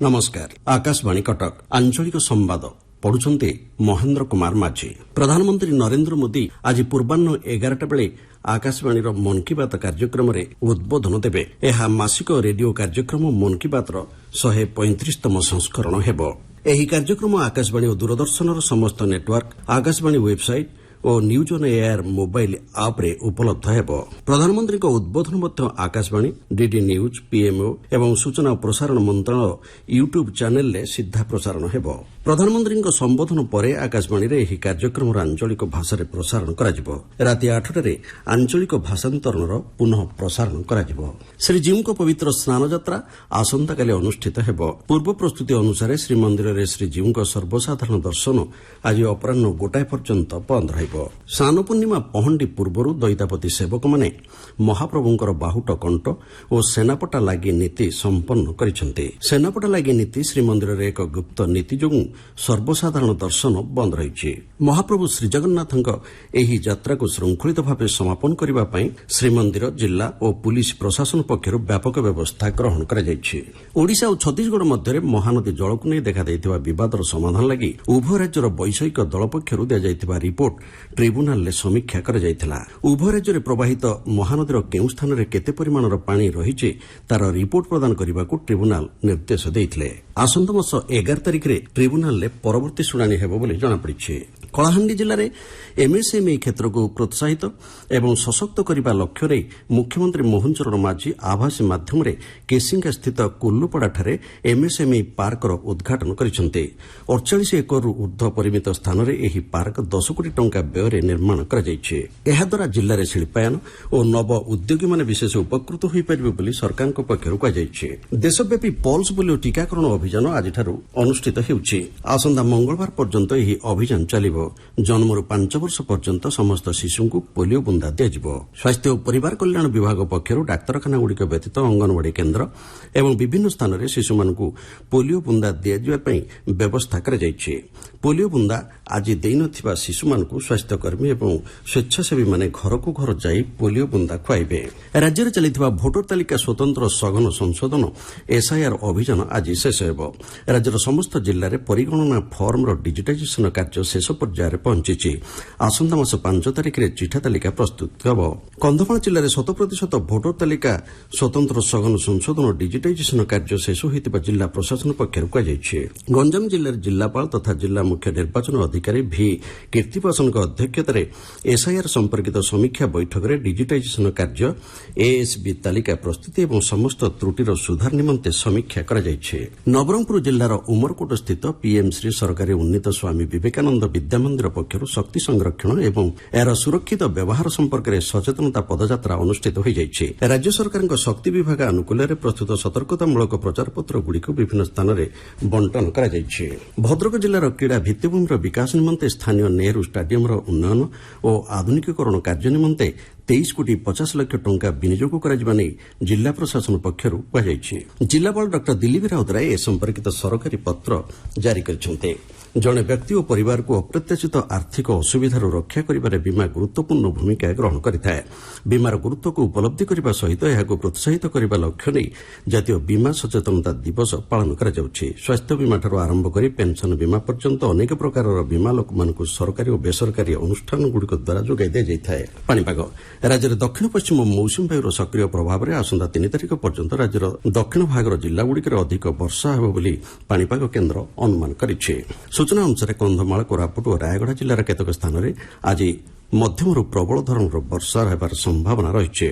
नमस्कार आकाशवाणी कटक आंचलिक संवाद पढ़ुंटे महेन्द्र कुमार माझी। प्रधानमंत्री नरेन्द्र मोदी आज पूर्वाह्न 11टा बेले आकाशवाणी मन की बात कार्यक्रम में उद्बोधन देवे। यह मासिक रेडियो कार्यक्रम मन की बात 135तम संस्करण हेबो। एही कार्यक्रम आकाशवाणी और दूरदर्शन समस्त नेटवर्क, आकाशवाणी वेबसाइट और न्यूज ऑन एयर मोबाइल आप रे उपलब्ध हेबो। प्रधानमंत्री को उद्बोधन मध्य आकाशवाणी, डीडी न्यूज, पीएमओ एवं सूचना और प्रसारण मंत्रालय यूट्यूब चैनल रे सीधा प्रसारण हेबो। प्रधानमंत्री संबोधन पर आकाशवाणी रे एही कार्यक्रम आंचलिक भाषा रे प्रसारण कराजिबो। राति 8टारे आंचलिक भाषांतरण पुनः प्रसारण कराजिबो। श्रीजीव को पवित्र स्नान यात्रा आसंताकाली अनुष्ठित हेबो। पूर्व प्रस्तुति अनुसार श्रीमंदिर रे श्रीजीव को सर्वसाधारण दर्शन आज अपराह्न 1 पर्यंत बंद रहिबो। स्नान पूर्णिमा पहंडी पूर्व दैतापति सेवक माने महाप्रभुंकर बाहुट कंठ और सेनापटा लागि नीति संपन्न करिसेंते। सेनापटा लागि नीति श्रीमंदिर रे एक गुप्त नीति जोगु सर्वसाधारण दर्शन बंद रही। महाप्रभु श्रीजगन्नाथଙ୍କ ଏହି ଯାତ୍ରାକୁ ଶୃଙ୍ଖଳିତ ଭାବେ ସମାପନ କରିବା ପାଇଁ ଶ୍ରୀମନ୍ଦିର, ଜିଲ୍ଲା ଓ ପୁଲିସ ପ୍ରଶାସନ ପକ୍ଷରୁ ବ୍ୟାପକ ବ୍ୟବସ୍ଥା ଗ୍ରହଣ କରାଯାଇଛି। ଓଡ଼ିଶା ଓ ଛତିଶଗଡ଼ ମଧ୍ୟରେ ମହାନଦୀ ଜଳକୁ ନେଇ ଦେଖାଦେଇଥିବା ବିବାଦର ସମାଧାନ ଲାଗି ଉଭୟ ରାଜ୍ୟର ବୈଷୟିକ ଦଳ ପକ୍ଷରୁ ଦିଆଯାଇଥିବା ରିପୋର୍ଟ ଟ୍ରିବ୍ୟୁନାଲରେ ସମୀକ୍ଷା କରାଯାଇଥିଲା। ଉଭୟ ରାଜ୍ୟରେ ପ୍ରବାହିତ ମହାନଦୀର କେଉଁ ସ୍ଥାନରେ କେତେ ପରିମାଣର ପାଣି ରହିଛି ତାର ରିପୋର୍ଟ ପ୍ରଦାନ କରିବାକୁ ଟ୍ରିବ୍ୟୁନାଲ ନିର୍ଦ୍ଦେଶ ଦେଇଥିଲେ। ଆସନ୍ତା ମାସ 11 ତାରିଖରେ ଟ୍ରିବ୍ୟୁନାଲରେ ପରବର୍ତ୍ତୀ ଶୁଣାଣି ହେବ ବୋଲି ଜଣାପଡ଼ିଛି। କଳାହାଣ୍ଡି ଜିଲ୍ଲାରେ ଏମ୍ଏସ୍ଏମ୍ଇ କ୍ଷେତ୍ରକୁ ପ୍ରୋତ୍ସାହିତ ଏବଂ ସଶକ୍ତ କରିବା ଲକ୍ଷ୍ୟରେ ମୁଖ୍ୟମନ୍ତ୍ରୀ ମୋହନ ଚରଣ ମାଝୀ ଆଭାସୀ ମାଧ୍ୟମରେ କେସିଙ୍ଗାସ୍ଥିତ କୁଲ୍ଲୁପଡ଼ାଠାରେ ଏମ୍ଏସ୍ଏମ୍ଇ ପାର୍କର ଉଦ୍ଘାଟନ କରିଛନ୍ତି। 48 ଏକରରୁ ଊର୍ଦ୍ଧ୍ୱ ପରିମିତ ସ୍ଥାନରେ ଏହି ପାର୍କ 10 କୋଟି ଟଙ୍କା ବ୍ୟୟରେ ନିର୍ମାଣ କରାଯାଇଛି। ଏହାଦ୍ୱାରା ଜିଲ୍ଲାରେ ଶିଳ୍ପାୟନ ଓ ନବ ଉଦ୍ୟୋଗୀମାନେ ବିଶେଷ ଉପକୃତ ହୋଇପାରିବେ ବୋଲି ସରକାରଙ୍କ ପକ୍ଷରୁ କୁହାଯାଇଛି। ଦେଶବ୍ୟାପୀ ପଲ୍ସ ପୋଲିଓ ଟିକାକରଣ ଅଭିଯାନ ଆଜିଠାରୁ ଅନୁଷ୍ଠିତ ହେଉଛି। ଆସନ୍ତା ମଙ୍ଗଳବାର ପର୍ଯ୍ୟନ୍ତ ଏହି ଅଭିଯାନ ଚାଲିବ। ଜନ୍ମରୁ 5 ବର୍ଷ ପର୍ଯ୍ୟନ୍ତ ସମସ୍ତ ଶିଶୁଙ୍କୁ ପୋଲିଓ ବୁନ୍ଦା ଦିଆଯିବ। ସ୍ୱାସ୍ଥ୍ୟ ଓ ପରିବାର କଲ୍ୟାଣ ବିଭାଗ ପକ୍ଷରୁ ଡାକ୍ତରଖାନାଗୁଡ଼ିକ ବ୍ୟତୀତ ଅଙ୍ଗନବାଡି କେନ୍ଦ୍ର ଏବଂ ବିଭିନ୍ନ ସ୍ଥାନରେ ଶିଶୁମାନଙ୍କୁ ପୋଲିଓ ବୁନ୍ଦା ଦିଆଯିବା ପାଇଁ ବ୍ୟବସ୍ଥା କରାଯାଇଛି। ପୋଲିଓ ବୁନ୍ଦା ଆଜି ଦେଇନଥିବା ଶିଶୁମାନଙ୍କୁ ସ୍ୱାସ୍ଥ୍ୟକର୍ମୀ ଏବଂ ସ୍ୱେଚ୍ଛାସେବୀମାନେ ଘରକୁ ଘର ଯାଇ ପୋଲିଓ ବୁନ୍ଦା ଖୁଆଇବେ। ରାଜ୍ୟରେ ଚାଲିଥିବା ଭୋଟର ତାଲିକା ସ୍ୱତନ୍ତ୍ର ସଘନ ସଂଶୋଧନ ଏସ୍ଆଇଆର୍ ଅଭିଯାନ ଆଜି ଶେଷ ହେବ। ରାଜ୍ୟର ସମସ୍ତ ଜିଲ୍ଲାରେ ପରିଗଣନା ଫର୍ମର ଡିଜିଟାଇଜେସନ କାର୍ଯ୍ୟ ଶେଷ ପର୍ଯ୍ୟାୟରେ ପହଞ୍ଚିଛି। ଆସନ୍ତା ମାସ 5 ତାରିଖରେ ଚିଠା ତାଲିକା ପ୍ରସ୍ତୁତ ହେବ। କନ୍ଧମାଳ ଜିଲ୍ଲାରେ 100% ଭୋଟର ତାଲିକା ସ୍ୱତନ୍ତ୍ର ସଘନ ସଂଶୋଧନ ଡିଜିଟାଇଜେସନ କାର୍ଯ୍ୟ ଶେଷ ହୋଇଥିବା ଜିଲ୍ଲା ପ୍ରଶାସନ ପକ୍ଷରୁ କୁହାଯାଇଛି। ଗଞ୍ଜାମ ଜିଲ୍ଲାରେ ଜିଲ୍ଲାପାଳ ତଥା ଜିଲ୍ଲା ମୁଖ୍ୟ ନିର୍ବାଚନ ଅଧିକାରୀ ଭି କୀର୍ତ୍ତିବାସନଙ୍କ ଅଧ୍ୟକ୍ଷତାରେ ଏସ୍ଆଇଆର୍ ସମ୍ପର୍କିତ ସମୀକ୍ଷା ବୈଠକରେ ଡିଜିଟାଇଜେସନ କାର୍ଯ୍ୟ, ଏଏସ୍ବି ତାଲିକା ପ୍ରସ୍ତୁତି ଏବଂ ସମସ୍ତ ତ୍ରୁଟିର ସୁଧାର ନିମନ୍ତେ ସମୀକ୍ଷା କରାଯାଇଛି। ନବରଙ୍ଗପୁର ଜିଲ୍ଲାର ଉମରକୋଟସ୍ଥିତ ପିଏମ୍ ଶ୍ରୀ ସରକାରୀ ଉନ୍ନୀତ ସ୍ୱାମୀ ବିବେକାନନ୍ଦ ବିଦ୍ୟାମନ୍ଦିର ପକ୍ଷରୁ ଶକ୍ତି ସଂରକ୍ଷଣ ଏବଂ ଏହାର ସୁରକ୍ଷିତ ବ୍ୟବହାର ସମ୍ପର୍କରେ ସଚେତନତା ପଦଯାତ୍ରା ଅନୁଷ୍ଠିତ ହୋଇଯାଇଛି। ରାଜ୍ୟ ସରକାରଙ୍କ ଶକ୍ତି ବିଭାଗ ଆନୁକୂଲ୍ୟରେ ପ୍ରସ୍ତୁତ ସତର୍କତାମୂଳକ ପ୍ରଚାରପତ୍ରଗୁଡ଼ିକୁ ବିଭିନ୍ନ ସ୍ଥାନରେ ବଣ୍ଟନ କରାଯାଇଛି। ଭଦ୍ରକ ଜିଲ୍ଲାର କ୍ରୀଡ଼ା ଭିତ୍ତିଭୂମିର ବିକାଶ ନିମନ୍ତେ ସ୍ଥାନୀୟ ନେହେରୁ ଷ୍ଟାଡିୟମର ଉନ୍ନୟନ ଓ ଆଧୁନିକୀକରଣ କାର୍ଯ୍ୟ ନିମନ୍ତେ 23 କୋଟି 50 ଲକ୍ଷ ଟଙ୍କା ବିନିଯୋଗ କରାଯିବା ନେଇ ଜିଲ୍ଲା ପ୍ରଶାସନ ପକ୍ଷରୁ କୁହାଯାଇଛି। ଜିଲ୍ଲାପାଳ ଡକ୍ଟର ଦିଲ୍ଲୀପ ରାଉତରାୟ ଏ ସମ୍ପର୍କିତ ସରକାରୀ ପତ୍ର ଜାରି କରିଛନ୍ତି। ଜଣେ ବ୍ୟକ୍ତି ଓ ପରିବାରକୁ ଅପ୍ରତ୍ୟାଶିତ ଆର୍ଥିକ ଅସୁବିଧାରୁ ରକ୍ଷା କରିବାରେ ବୀମା ଗୁରୁତ୍ୱପୂର୍ଣ୍ଣ ଭୂମିକା ଗ୍ରହଣ କରିଥାଏ। ବୀମାର ଗୁରୁତ୍ୱକୁ ଉପଲବ୍ଧି କରିବା ସହିତ ଏହାକୁ ପ୍ରୋତ୍ସାହିତ କରିବା ଲକ୍ଷ୍ୟ ନେଇ ଜାତୀୟ ବୀମା ସଚେତନତା ଦିବସ ପାଳନ କରାଯାଉଛି। ସ୍ୱାସ୍ଥ୍ୟ ବୀମାଠାରୁ ଆରମ୍ଭ କରି ପେନ୍ସନ୍ ବୀମା ପର୍ଯ୍ୟନ୍ତ ଅନେକ ପ୍ରକାରର ବୀମା ଲୋକମାନଙ୍କୁ ସରକାରୀ ଓ ବେସରକାରୀ ଅନୁଷ୍ଠାନଗୁଡ଼ିକ ଦ୍ୱାରା ଯୋଗାଇ ଦିଆଯାଇଥାଏ। ପାଣିପାଗ ରାଜ୍ୟରେ ଦକ୍ଷିଣ ପଶ୍ଚିମ ମୌସୁମୀ ବାୟୁର ସକ୍ରିୟ ପ୍ରଭାବରେ ଆସନ୍ତା 3 ତାରିଖ ପର୍ଯ୍ୟନ୍ତ ରାଜ୍ୟର ଦକ୍ଷିଣ ଭାଗର ଜିଲ୍ଲାଗୁଡ଼ିକରେ ଅଧିକ ବର୍ଷା ହେବ ବୋଲି ପାଣିପାଗ କେନ୍ଦ୍ର ଅନୁମାନ କରିଛି। ସୂଚନା ଅନୁସାରେ କନ୍ଧମାଳ, କୋରାପୁଟ ଓ ରାୟଗଡ଼ା ଜିଲ୍ଲାର କେତେକ ସ୍ଥାନରେ ଆଜି ମଧ୍ୟମରୁ ପ୍ରବଳ ଧରଣର ବର୍ଷା ହେବାର ସମ୍ଭାବନା ରହିଛି।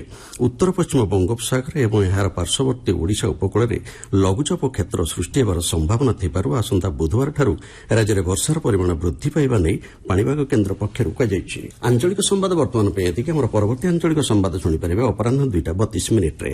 ଉତ୍ତର ପଶ୍ଚିମ ବଙ୍ଗୋପସାଗର ଏବଂ ଏହାର ପାର୍ଶ୍ୱବର୍ତ୍ତୀ ଓଡ଼ିଶା ଉପକୂଳରେ ଲଘୁଚାପ କ୍ଷେତ୍ର ସୃଷ୍ଟି ହେବାର ସମ୍ଭାବନା ଥିବାରୁ ଆସନ୍ତା ବୁଧବାରଠାରୁ ରାଜ୍ୟରେ ବର୍ଷାର ପରିମାଣ ବୃଦ୍ଧି ପାଇବା ନେଇ ପାଣିପାଗ କେନ୍ଦ୍ର ପକ୍ଷରୁ କୁହାଯାଇଛି। ଆଞ୍ଚଳିକ ସମ୍ବାଦ ବର୍ତ୍ତମାନ ପାଇଁ ଏତିକି। ଆମର ପରବର୍ତ୍ତୀ ଆଞ୍ଚଳିକ ସମ୍ବାଦ ଶୁଣିପାରିବେ ଅପରାହ୍ନ 2ଟା 32 ମିନିଟ୍ରେ।